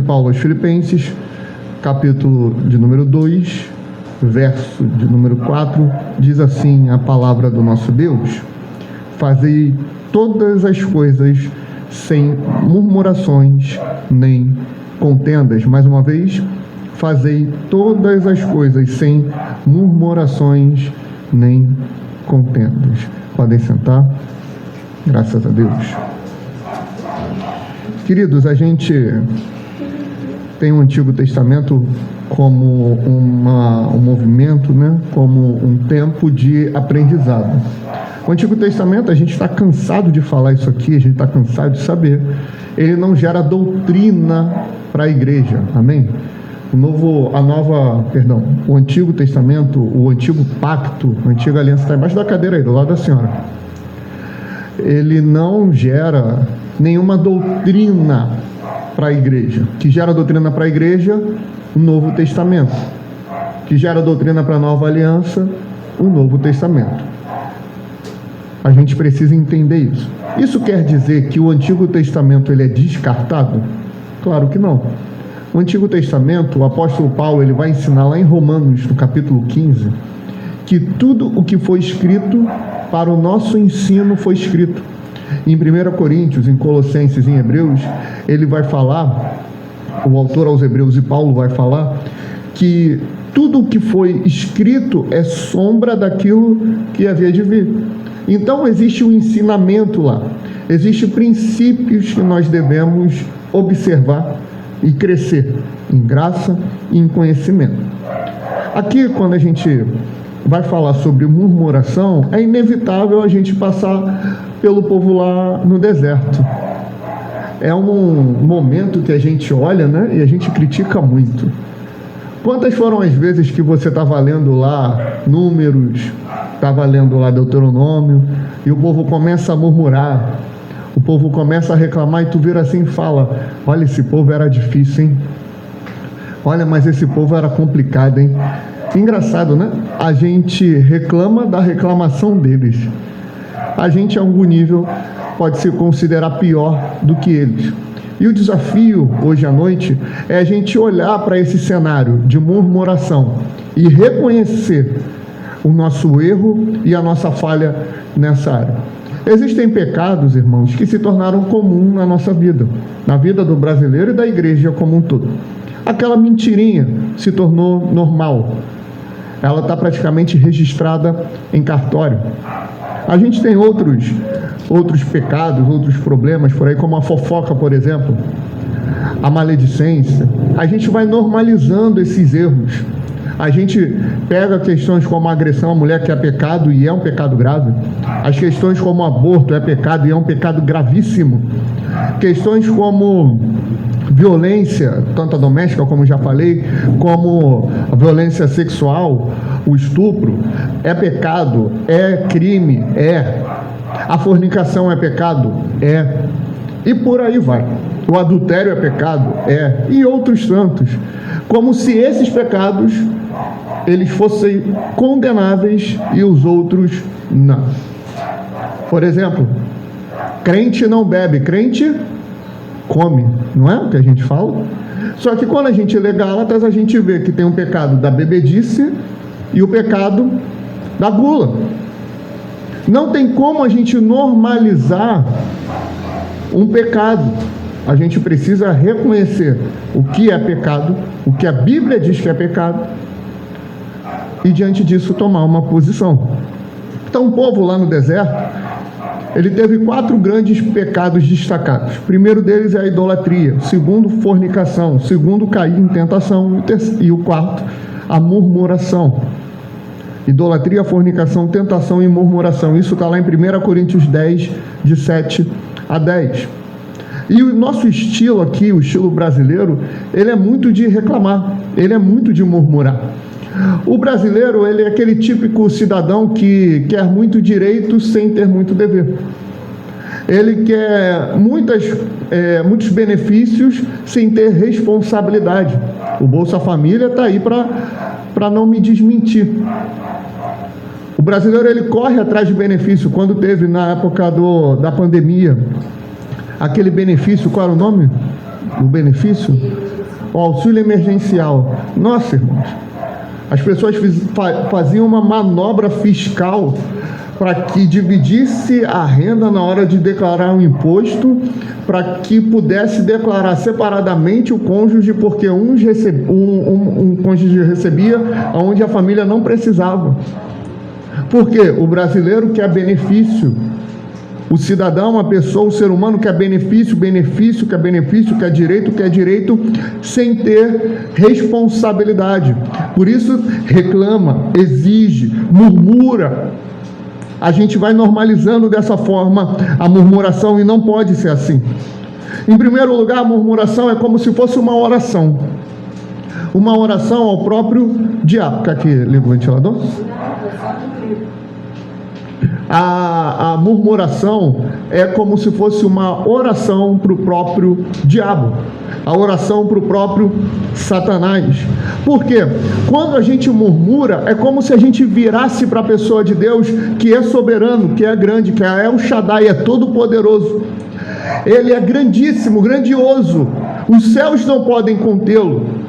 Paulo aos Filipenses, capítulo de número 2, verso de número 4, diz assim a palavra do nosso Deus: fazei todas as coisas sem murmurações nem contendas. Mais uma vez, fazei todas as coisas sem murmurações nem contendas. Podem sentar. Graças a Deus. Queridos, a gente tem o Antigo Testamento como um movimento, né? Como um tempo de aprendizado. O Antigo Testamento, a gente está cansado de falar isso aqui, a gente está cansado de saber. Ele não gera doutrina para a igreja, amém? O Antigo Testamento, o Antigo Pacto, a Antiga Aliança, está embaixo da cadeira aí, do lado da senhora. Ele não gera nenhuma doutrina para a igreja. Que gera doutrina para a igreja, o Novo Testamento. Que gera doutrina para a Nova Aliança, o Novo Testamento. A gente precisa entender isso. Isso quer dizer que o Antigo Testamento ele é descartado? Claro que não. O Antigo Testamento, o apóstolo Paulo, ele vai ensinar lá em Romanos, no capítulo 15, que tudo o que foi escrito para o nosso ensino foi escrito. Em 1 Coríntios, em Colossenses, em Hebreus, ele vai falar, o autor aos Hebreus e Paulo vai falar, que tudo o que foi escrito é sombra daquilo que havia de vir. Então existe um ensinamento lá, existem princípios que nós devemos observar e crescer em graça e em conhecimento. Aqui, quando a gente vai falar sobre murmuração, é inevitável a gente passar pelo povo lá no deserto. É um momento que a gente olha, né, e a gente critica muito. Quantas foram as vezes que você estava lendo lá Números, estava lendo lá Deuteronômio, e o povo começa a murmurar, o povo começa a reclamar, e tu vira assim e fala: olha, esse povo era difícil, hein? Olha, mas esse povo era complicado, hein? Engraçado, né? A gente reclama da reclamação deles. A gente, a algum nível, pode se considerar pior do que eles. E o desafio, hoje à noite, é a gente olhar para esse cenário de murmuração e reconhecer o nosso erro e a nossa falha nessa área. Existem pecados, irmãos, que se tornaram comum na nossa vida, na vida do brasileiro e da igreja como um todo. Aquela mentirinha se tornou normal. Ela está praticamente registrada em cartório. A gente tem outros pecados, outros problemas por aí, como a fofoca, por exemplo, a maledicência. A gente vai normalizando esses erros. A gente pega questões como a agressão à mulher, que é pecado e é um pecado grave. As questões como o aborto é pecado e é um pecado gravíssimo. Questões como violência, tanto a doméstica, como já falei, como a violência sexual, o estupro, é pecado, é crime, é. A fornicação é pecado, é. E por aí vai. O adultério é pecado, é. E outros tantos. Como se esses pecados eles fossem condenáveis e os outros não. Por exemplo, crente não bebe, crente come, não é o que a gente fala? Só que quando a gente lê Gálatas, a gente vê que tem um pecado da bebedice e o pecado da gula. Não tem como a gente normalizar um pecado. A gente precisa reconhecer o que é pecado, o que a Bíblia diz que é pecado, e diante disso tomar uma posição. Então o povo lá no deserto, ele teve 4 grandes pecados destacados. O primeiro deles é a idolatria, o segundo, fornicação, o segundo, cair em tentação, e o quarto, a murmuração. Idolatria, fornicação, tentação e murmuração. Isso está lá em 1 Coríntios 10, de 7 a 10. E o nosso estilo aqui, o estilo brasileiro, ele é muito de reclamar, ele é muito de murmurar. O brasileiro, ele é aquele típico cidadão que quer muito direito sem ter muito dever. Ele quer muitos benefícios sem ter responsabilidade. O Bolsa Família está aí para não me desmentir. O brasileiro, ele corre atrás de benefício. Quando teve na época da pandemia, aquele benefício, qual era o nome? O benefício? o auxílio emergencial. Nossa, irmãos, as pessoas faziam uma manobra fiscal para que dividisse a renda na hora de declarar um imposto, para que pudesse declarar separadamente o cônjuge, porque um cônjuge recebia onde a família não precisava. Porque o brasileiro quer benefício, o cidadão, a pessoa, o ser humano quer benefício, quer direito, sem ter responsabilidade. Por isso reclama, exige, murmura. A gente vai normalizando dessa forma a murmuração e não pode ser assim. Em primeiro lugar, a murmuração é como se fosse uma oração. Uma oração ao próprio diabo. Quer que liga o ventilador? A murmuração é como se fosse uma oração para o próprio diabo, a oração para o próprio Satanás. Por quê? Quando a gente murmura, é como se a gente virasse para a pessoa de Deus, que é soberano, que é grande, que é El Shaddai, é todo poderoso. Ele é grandíssimo, grandioso. Os céus não podem contê-lo.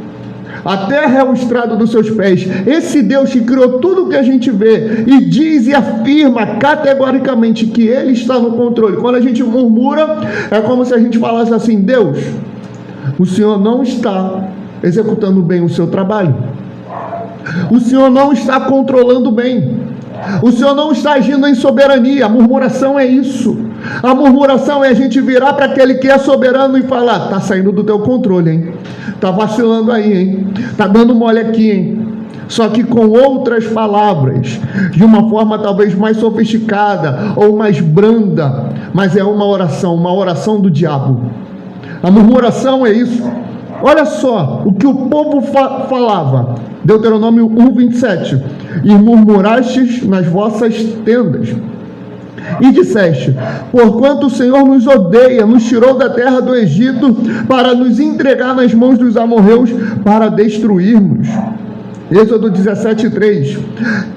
A terra é o estrado dos seus pés. Esse Deus que criou tudo o que a gente vê e diz e afirma categoricamente que Ele está no controle. Quando a gente murmura, é como se a gente falasse assim: Deus, o Senhor não está executando bem o seu trabalho. O Senhor não está controlando bem. O Senhor não está agindo em soberania. A murmuração é isso. A murmuração é a gente virar para aquele que é soberano e falar: está saindo do teu controle, hein? Está vacilando aí, hein? Está dando mole aqui, hein? Só que com outras palavras, de uma forma talvez mais sofisticada ou mais branda, mas é uma oração do diabo. A murmuração é isso. Olha só o que o povo falava. Deuteronômio 1:27. E murmurastes nas vossas tendas, e disseste: porquanto o Senhor nos odeia, nos tirou da terra do Egito, para nos entregar nas mãos dos amorreus, para destruirmos. Êxodo 17:3.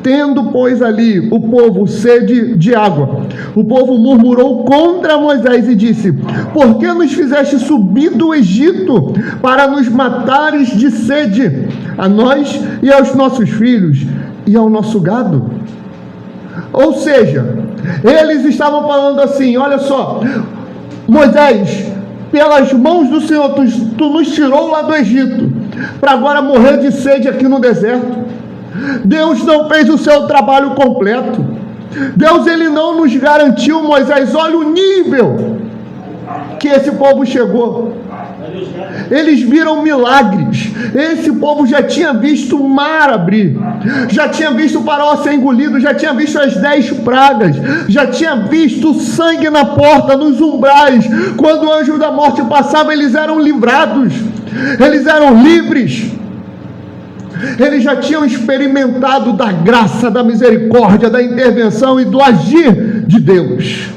Tendo, pois, ali o povo sede de água, o povo murmurou contra Moisés e disse: por que nos fizeste subir do Egito, para nos matares de sede, a nós e aos nossos filhos e ao nosso gado? Ou seja, eles estavam falando assim: olha só, Moisés, pelas mãos do Senhor, tu nos tirou lá do Egito, para agora morrer de sede aqui no deserto. Deus não fez o seu trabalho completo. Deus, ele não nos garantiu, Moisés. Olha o nível que esse povo chegou. Eles viram milagres. Esse povo já tinha visto o mar abrir, já tinha visto o faraó ser engolido, já tinha visto as 10 pragas, já tinha visto sangue na porta, nos umbrais. Quando o anjo da morte passava, eles eram livrados, eles eram livres. Eles já tinham experimentado da graça, da misericórdia, da intervenção e do agir de Deus.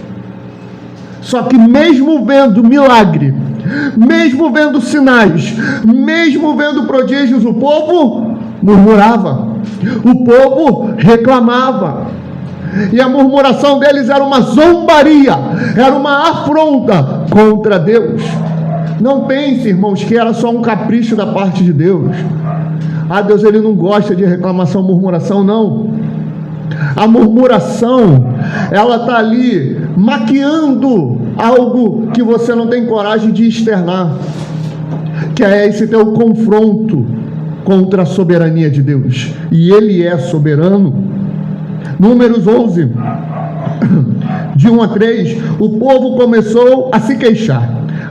Só que mesmo vendo milagre, mesmo vendo sinais, mesmo vendo prodígios, o povo murmurava, o povo reclamava. E a murmuração deles era uma zombaria, era uma afronta contra Deus. Não pense, irmãos, que era só um capricho da parte de Deus. Deus, ele não gosta de reclamação, murmuração, não. A murmuração, ela está ali maquiando algo que você não tem coragem de externar, que é esse teu confronto contra a soberania de Deus. E Ele é soberano. Números 11, de 1 a 3, o povo começou a se queixar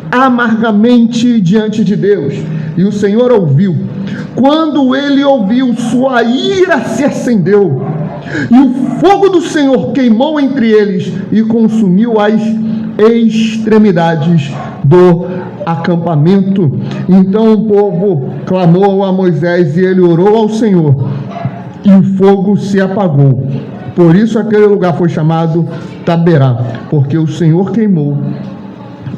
amargamente diante de Deus, e o Senhor ouviu. Quando ele ouviu, sua ira se acendeu, e o fogo do Senhor queimou entre eles e consumiu as extremidades do acampamento. Então o povo clamou a Moisés, e ele orou ao Senhor, e o fogo se apagou. Por isso aquele lugar foi chamado Taberá, porque o Senhor queimou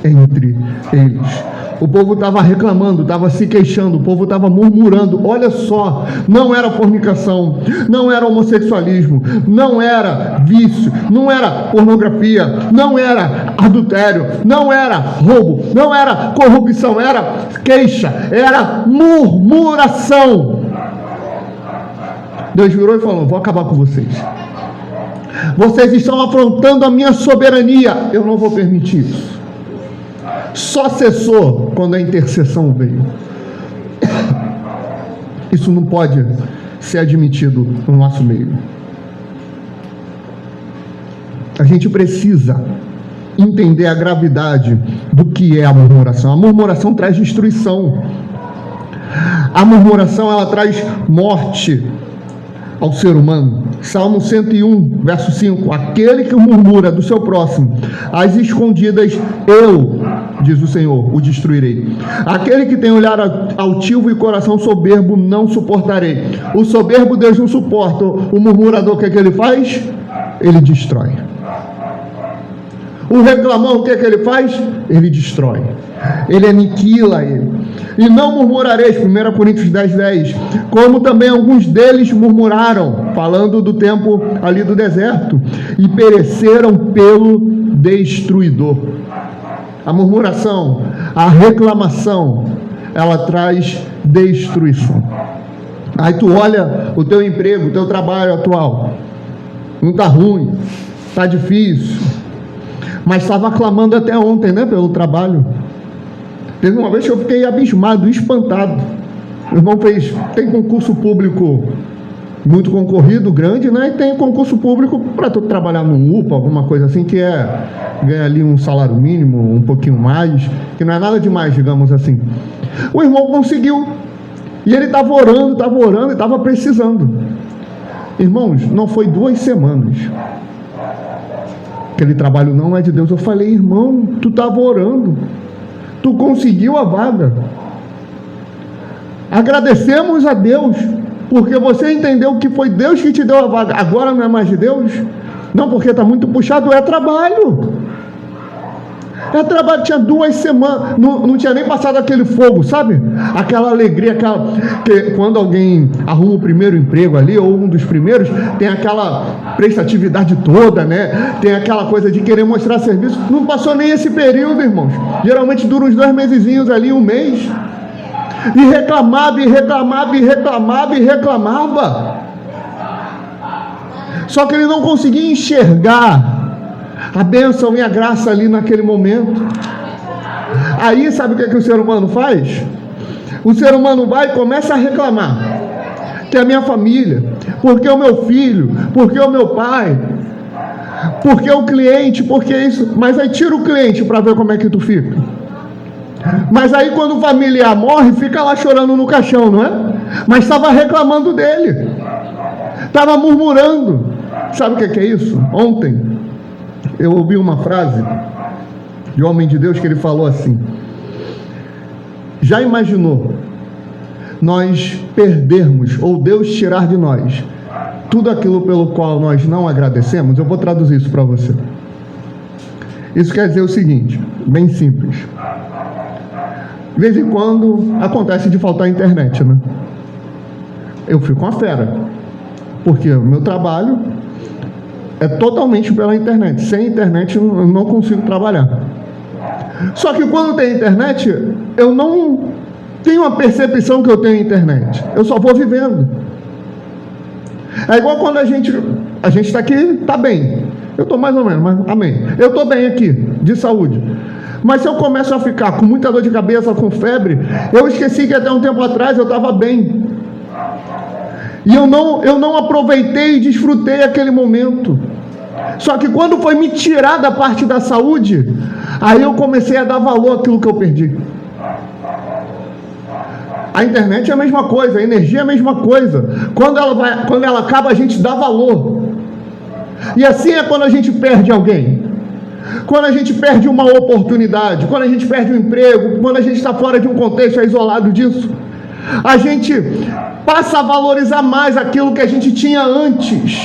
entre eles. O povo estava reclamando, estava se queixando, o povo estava murmurando. Olha só, não era fornicação, não era homossexualismo, não era vício, não era pornografia, não era adultério, não era roubo, não era corrupção, era queixa, era murmuração. Deus virou e falou: vou acabar com vocês. Vocês estão afrontando a minha soberania. Eu não vou permitir isso. Só cessou quando a intercessão veio. Isso não pode ser admitido no nosso meio. A gente precisa entender a gravidade do que é a murmuração. A murmuração traz destruição. A murmuração, ela traz morte ao ser humano. Salmo 101, verso 5: aquele que murmura do seu próximo, às escondidas, eu, diz o Senhor, o destruirei. Aquele que tem olhar altivo e coração soberbo, não suportarei. O soberbo Deus não suporta. O murmurador, o que é que ele faz? Ele destrói. O reclamão, o que é que ele faz? Ele destrói. Ele aniquila ele. E não murmurareis, 1 Coríntios 10:10, como também alguns deles murmuraram, falando do tempo ali do deserto, e pereceram pelo destruidor. A murmuração, a reclamação, ela traz destruição. Aí tu olha o teu emprego, o teu trabalho atual, não está ruim, está difícil, mas estava clamando até ontem, né, pelo trabalho. Teve uma vez que eu fiquei abismado, espantado. O irmão tem concurso público muito concorrido, grande, né? E tem concurso público para tu trabalhar num UPA, alguma coisa assim, que ganha ali um salário mínimo, um pouquinho mais, que não é nada demais, digamos assim. O irmão conseguiu. E ele estava orando e estava precisando. Irmãos, não foi 2 semanas. Aquele trabalho não é de Deus. Eu falei: irmão, tu estava orando. Tu conseguiu a vaga. Agradecemos a Deus, porque você entendeu que foi Deus que te deu a vaga. Agora não é mais de Deus? Não, porque está muito puxado. É trabalho. É trabalho. Tinha 2 semanas, não tinha nem passado aquele fogo, sabe? Aquela alegria, que quando alguém arruma o primeiro emprego ali, ou um dos primeiros, tem aquela prestatividade toda, né? Tem aquela coisa de querer mostrar serviço. Não passou nem esse período, irmãos. Geralmente dura uns 2 mesezinhos ali, 1 mês. E reclamava, e reclamava, e reclamava, e reclamava. Só que ele não conseguia enxergar a bênção e a graça ali naquele momento. Aí sabe o que o ser humano faz? O ser humano vai e começa a reclamar. Que é a minha família, porque o meu filho, porque o meu pai, porque o cliente, porque isso. Mas aí tira o cliente para ver como é que tu fica. Mas aí quando o familiar morre, fica lá chorando no caixão, não é? Mas estava reclamando dele, estava murmurando. Sabe o que é isso? Ontem eu ouvi uma frase de um homem de Deus que ele falou assim: já imaginou nós perdermos, ou Deus tirar de nós, tudo aquilo pelo qual nós não agradecemos? Eu vou traduzir isso para você. Isso quer dizer o seguinte, bem simples. De vez em quando acontece de faltar internet, né? Eu fico uma fera, porque o meu trabalho é totalmente pela internet. Sem internet eu não consigo trabalhar. Só que quando tem internet, eu não tenho a percepção que eu tenho internet. Eu só vou vivendo. É igual quando a gente está aqui, está bem. Eu estou mais ou menos, mas amém. Eu estou bem aqui, de saúde. Mas se eu começo a ficar com muita dor de cabeça, com febre, eu esqueci que até um tempo atrás eu estava bem. E eu não aproveitei e desfrutei aquele momento. Só que quando foi me tirar da parte da saúde, aí eu comecei a dar valor àquilo que eu perdi. A internet é a mesma coisa, a energia é a mesma coisa. Quando ela acaba, a gente dá valor. E assim é quando a gente perde alguém. Quando a gente perde uma oportunidade, quando a gente perde um emprego, quando a gente está fora de um contexto, é isolado disso, a gente passa a valorizar mais aquilo que a gente tinha antes.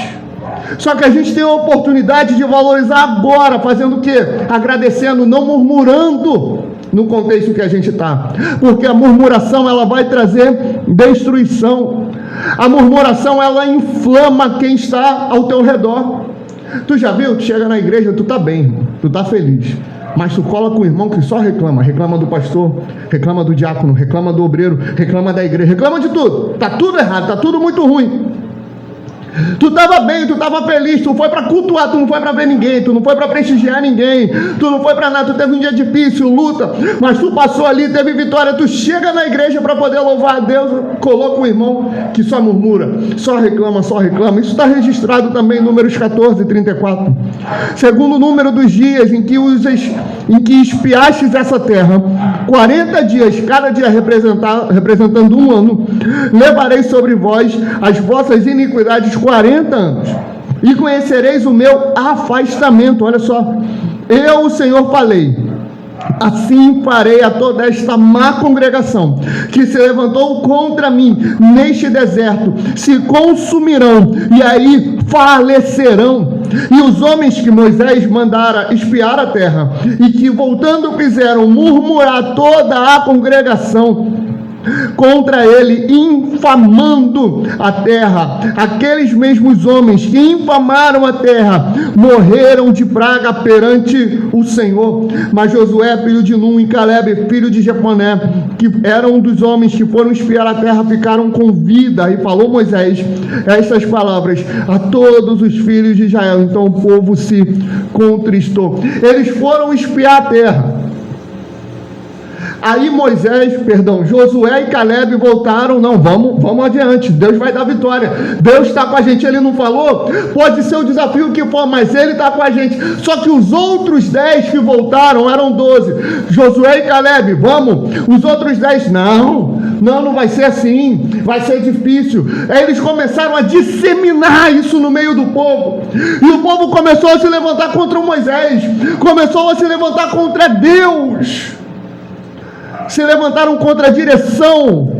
Só que a gente tem a oportunidade de valorizar agora, fazendo o quê? Agradecendo, não murmurando no contexto que a gente está. Porque a murmuração, ela vai trazer destruição. A murmuração, ela inflama quem está ao teu redor. Tu já viu? Tu chega na igreja, tu está bem, tu está feliz. Mas tu cola com o irmão que só reclama. Reclama do pastor, reclama do diácono, reclama do obreiro, reclama da igreja, reclama de tudo. Tá tudo errado, tá tudo muito ruim. Tu estava bem, tu estava feliz, tu foi para cultuar, tu não foi para ver ninguém, tu não foi para prestigiar ninguém, tu não foi para nada, tu teve um dia difícil, luta, mas tu passou ali, teve vitória, tu chega na igreja para poder louvar a Deus, coloca um irmão que só murmura, só reclama, isso está registrado também em Números 14, 34, segundo o número dos dias em que espiastes essa terra, 40 dias, cada dia representando um ano, levarei sobre vós as vossas iniquidades 40 anos, e conhecereis o meu afastamento. Olha só, eu, o Senhor, falei, assim farei a toda esta má congregação que se levantou contra mim neste deserto, se consumirão e aí falecerão. E os homens que Moisés mandara espiar a terra e que voltando fizeram murmurar toda a congregação contra ele, infamando a terra, aqueles mesmos homens que infamaram a terra morreram de praga perante o Senhor. Mas Josué, filho de Nun, e Caleb, filho de Jefoné, que eram um dos homens que foram espiar a terra, ficaram com vida. E falou Moisés estas palavras a todos os filhos de Israel. Então o povo se contristou. Eles foram espiar a terra. Aí Josué e Caleb voltaram, não, vamos adiante, Deus vai dar vitória, Deus está com a gente. Ele não falou? Pode ser o desafio que for, mas Ele está com a gente. Só que os outros 10 que voltaram eram 12, Josué e Caleb, vamos, os outros 10, não vai ser assim, vai ser difícil. Aí eles começaram a disseminar isso no meio do povo, e o povo começou a se levantar contra Moisés, começou a se levantar contra Deus, se levantaram contra a direção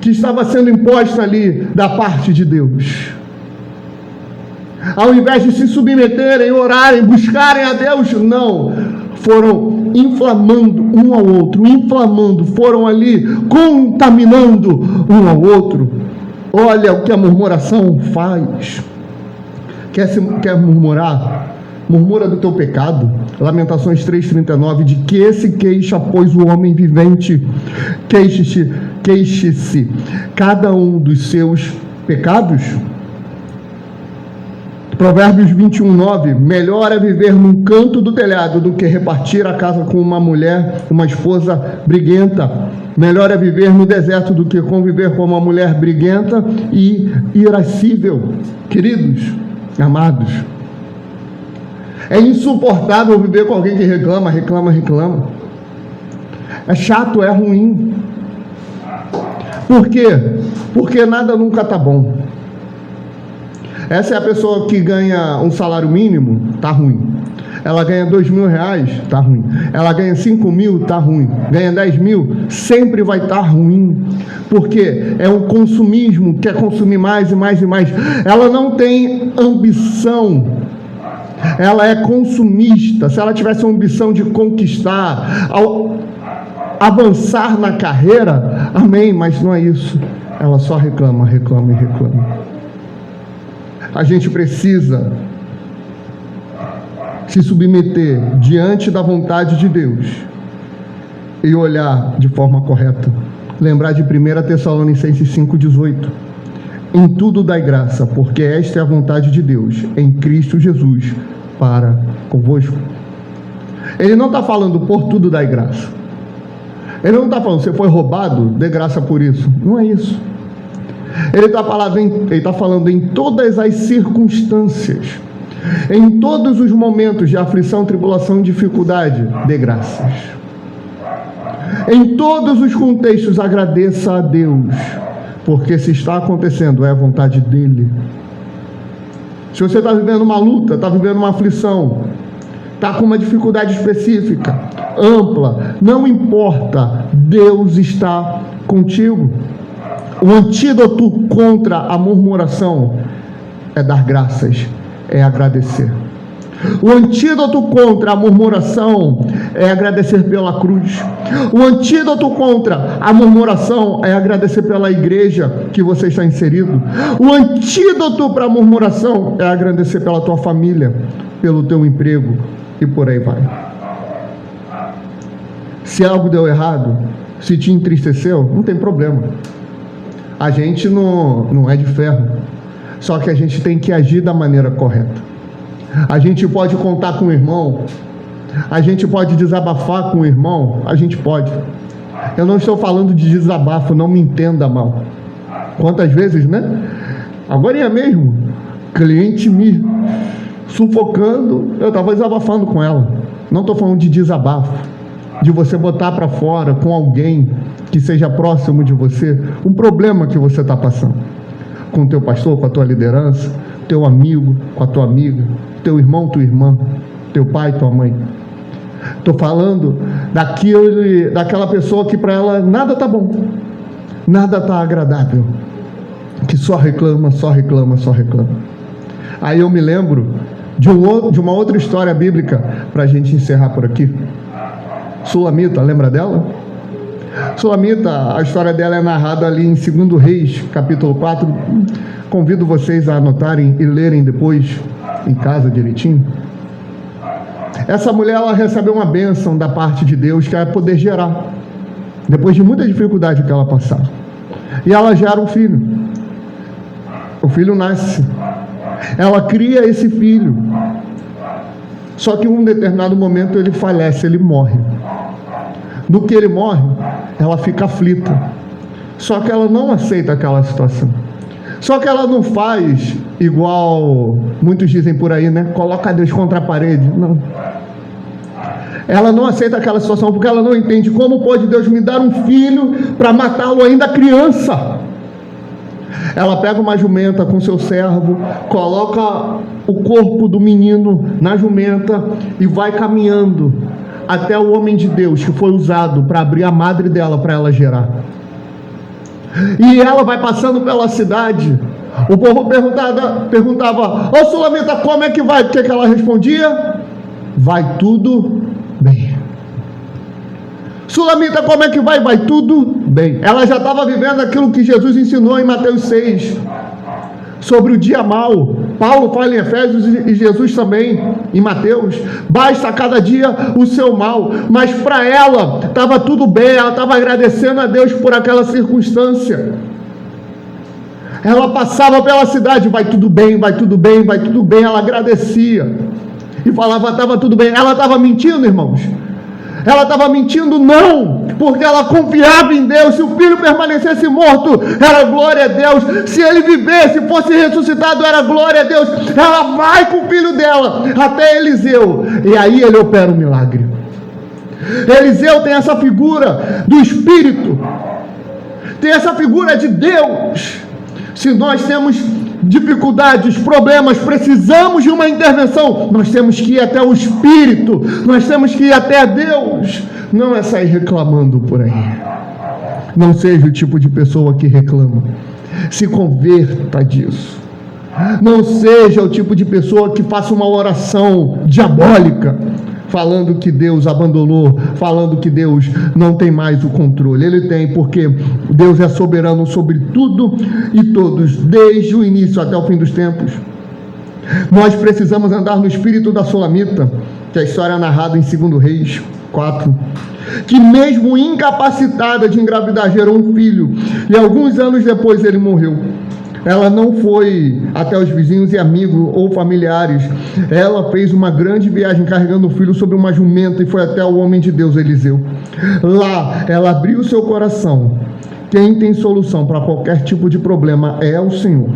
que estava sendo imposta ali da parte de Deus. Ao invés de se submeterem, orarem, buscarem a Deus, não, foram inflamando um ao outro, foram ali contaminando um ao outro. Olha o que a murmuração faz. Quer murmurar? Murmura do teu pecado. Lamentações 3,39, de que se queixa, pois, o homem vivente, queixe-se cada um dos seus pecados. Provérbios 21:9, melhor é viver num canto do telhado do que repartir a casa com uma esposa briguenta. Melhor é viver no deserto do que conviver com uma mulher briguenta e irascível. Queridos, amados, é insuportável viver com alguém que reclama. É chato, é ruim. Por quê? Porque nada nunca está bom. Essa é a pessoa que ganha um salário mínimo, está ruim. Ela ganha R$2.000, está ruim. Ela ganha 5.000, está ruim. Ganha 10.000, sempre vai estar ruim. Porque é um consumismo, quer consumir mais e mais e mais. Ela não tem ambição. Ela é consumista. Se ela tivesse a ambição de conquistar, avançar na carreira, amém, mas não é isso. Ela só reclama. A gente precisa se submeter diante da vontade de Deus e olhar de forma correta. Lembrar de 1 Tessalonicenses 5,18. Em tudo dai graça, porque esta é a vontade de Deus, em Cristo Jesus, para convosco. Ele não está falando por tudo dai graça. Ele não está falando, você foi roubado, dê graça por isso. Não é isso. Ele está falando em todas as circunstâncias, em todos os momentos de aflição, tribulação e dificuldade, dê graças. Em todos os contextos, agradeça a Deus, porque se está acontecendo, é a vontade dEle. Se você está vivendo uma luta, está vivendo uma aflição, está com uma dificuldade específica, ampla, não importa, Deus está contigo. O antídoto contra a murmuração é dar graças, é agradecer. O antídoto contra a murmuração é agradecer pela cruz. O antídoto contra a murmuração é agradecer pela igreja que você está inserido. O antídoto para a murmuração é agradecer pela tua família, pelo teu emprego e por aí vai. Se algo deu errado, se te entristeceu, não tem problema. A gente não é de ferro. Só que a gente tem que agir da maneira correta. A gente pode contar com o irmão. A gente pode desabafar com o irmão. A gente pode. Eu não estou falando de desabafo, não me entenda mal. Quantas vezes, né? Agora mesmo, cliente me sufocando, eu estava desabafando com ela. Não estou falando de desabafo, de você botar para fora com alguém que seja próximo de você, um problema que você está passando. Com o teu pastor, com a tua liderança, teu amigo, com a tua amiga, teu irmão, tua irmã, teu pai, tua mãe. Estou falando daquela pessoa que para ela nada está bom, nada está agradável, que só reclama, só reclama, só reclama. Aí eu me lembro de uma outra história bíblica para a gente encerrar por aqui. Sulamita, lembra dela? Sulamita, a história dela é narrada ali em 2 Reis, capítulo 4. Convido vocês a anotarem e lerem depois em casa direitinho. Essa mulher, ela recebeu uma bênção da parte de Deus, que é poder gerar, depois de muita dificuldade que ela passava. E ela gera um filho. O filho nasce. Ela cria esse filho. Só que em um determinado momento ele falece, ele morre. No que ele morre, ela fica aflita. Só que ela não aceita aquela situação. Só que ela não faz igual muitos dizem por aí, né? Coloca Deus contra a parede. Não. Ela não aceita aquela situação porque ela não entende como pode Deus me dar um filho para matá-lo ainda criança. Ela pega uma jumenta com seu servo, coloca o corpo do menino na jumenta e vai caminhando até o homem de Deus que foi usado para abrir a madre dela para ela gerar. E ela vai passando pela cidade. O povo perguntava: ô Sulamita, como é que vai? O que ela respondia? Vai tudo bem. Sulamita, como é que vai? Vai tudo bem. Ela já estava vivendo aquilo que Jesus ensinou em Mateus 6, sobre o dia mau. Paulo fala em Efésios e Jesus também em Mateus. Basta cada dia o seu mal. Mas para ela estava tudo bem. Ela estava agradecendo a Deus por aquela circunstância. Ela passava pela cidade: vai tudo bem, vai tudo bem, vai tudo bem. Ela agradecia e falava: estava tudo bem. Ela estava mentindo, irmãos? Ela estava mentindo? Não, porque ela confiava em Deus. Se o filho permanecesse morto, era glória a Deus. Se ele vivesse, fosse ressuscitado, era glória a Deus. Ela vai com o filho dela até Eliseu, e aí ele opera um milagre. Eliseu tem essa figura do Espírito, tem essa figura de Deus. Se nós temos dificuldades, problemas, precisamos de uma intervenção, nós temos que ir até o Espírito, nós temos que ir até Deus. Não é sair reclamando por aí. Não seja o tipo de pessoa que reclama. Se converta disso. Não seja o tipo de pessoa que faça uma oração diabólica, falando que Deus abandonou, falando que Deus não tem mais o controle. Ele tem, porque Deus é soberano sobre tudo e todos, desde o início até o fim dos tempos. Nós precisamos andar no espírito da Sulamita, que é a história narrada em 2 Reis 4, que mesmo incapacitada de engravidar, gerou um filho, e alguns anos depois ele morreu. Ela não foi até os vizinhos e amigos ou familiares. Ela fez uma grande viagem carregando o filho sobre uma jumenta e foi até o homem de Deus, Eliseu. Lá, ela abriu seu coração. Quem tem solução para qualquer tipo de problema é o Senhor.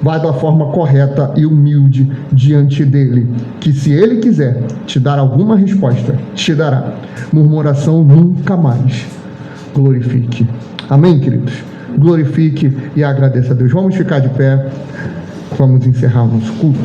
Vai da forma correta e humilde diante dele, que se ele quiser te dar alguma resposta, te dará. Murmuração nunca mais. Glorifique. Amém, queridos? Glorifique e agradeça a Deus. Vamos ficar de pé, vamos encerrar o nosso culto.